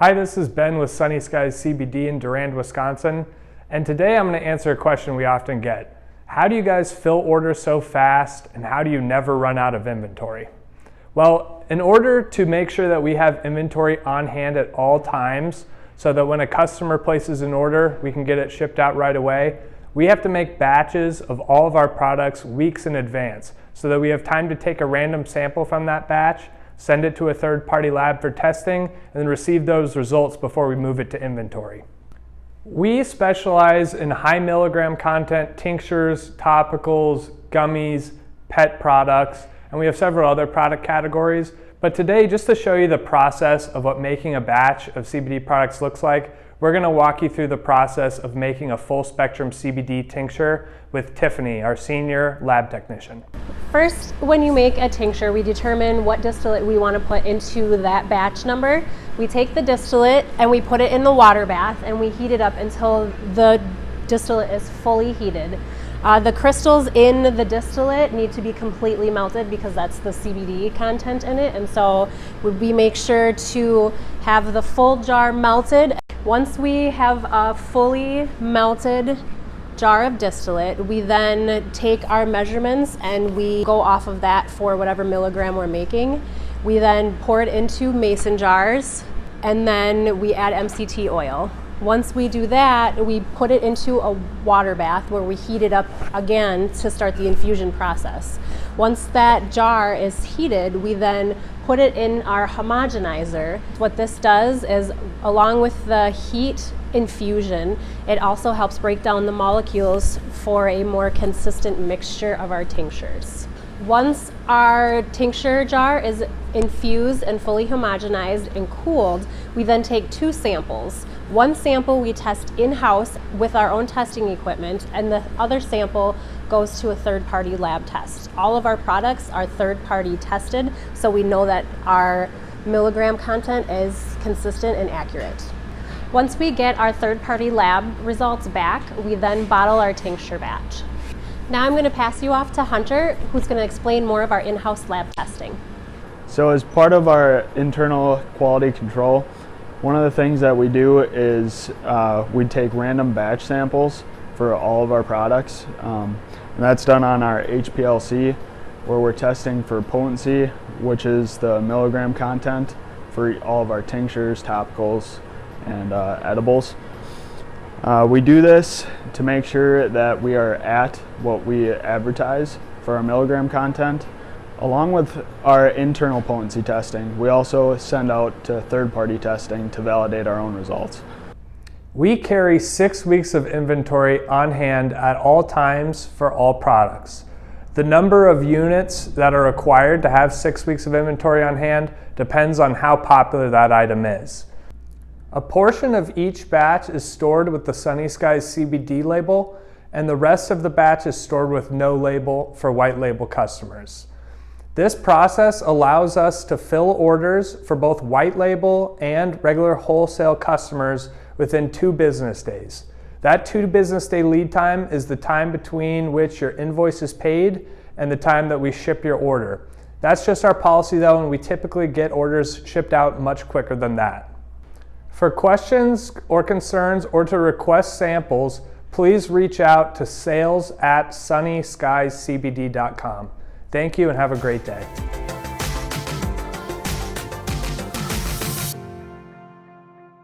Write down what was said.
Hi, this is Ben with Sunny Skies CBD in Durand, Wisconsin, and today I'm going to answer a question we often get. How do you guys fill orders so fast, and how do you never run out of inventory? Well, in order to make sure that we have inventory on hand at all times, so that when a customer places an order, we can get it shipped out right away, we have to make batches of all of our products weeks in advance, so that we have time to take a random sample from that batch, send it to a third-party lab for testing, and then receive those results before we move it to inventory. We specialize in high milligram content tinctures, topicals, gummies, pet products, and we have several other product categories. But today, just to show you the process of what making a batch of CBD products looks like, we're going to walk you through the process of making a full spectrum CBD tincture with Tiffany, our senior lab technician. First, when you make a tincture, we determine what distillate we want to put into that batch number. We take the distillate and we put it in the water bath and we heat it up until the distillate is fully heated. The crystals in the distillate need to be completely melted because that's the CBD content in it, and so we make sure to have the full jar melted. Once we have a fully melted jar of distillate, we then take our measurements and we go off of that for whatever milligram we're making. We then pour it into mason jars and then we add MCT oil. Once we do that, we put it into a water bath where we heat it up again to start the infusion process. Once that jar is heated, we then put it in our homogenizer. What this does is, along with the heat infusion, it also helps break down the molecules for a more consistent mixture of our tinctures. Once our tincture jar is infused and fully homogenized and cooled, we then take 2 samples. One sample we test in-house with our own testing equipment, and the other sample goes to a third-party lab test. All of our products are third-party tested, so we know that our milligram content is consistent and accurate. Once we get our third-party lab results back, we then bottle our tincture batch. Now I'm going to pass you off to Hunter, who's going to explain more of our in-house lab testing. So as part of our internal quality control, one of the things that we do is we take random batch samples for all of our products. And that's done on our HPLC, where we're testing for potency, which is the milligram content for all of our tinctures, topicals, and edibles. We do this to make sure that we are at what we advertise for our milligram content. Along with our internal potency testing, we also send out to third-party testing to validate our own results. We carry 6 weeks of inventory on hand at all times for all products. The number of units that are required to have 6 weeks of inventory on hand depends on how popular that item is. A portion of each batch is stored with the Sunny Skies CBD label, and the rest of the batch is stored with no label for white label customers. This process allows us to fill orders for both white label and regular wholesale customers within 2 business days. That 2 business day lead time is the time between which your invoice is paid and the time that we ship your order. That's just our policy though, and we typically get orders shipped out much quicker than that. For questions or concerns or to request samples, please reach out to sales@sunnyskiescbd.com. Thank you and have a great day.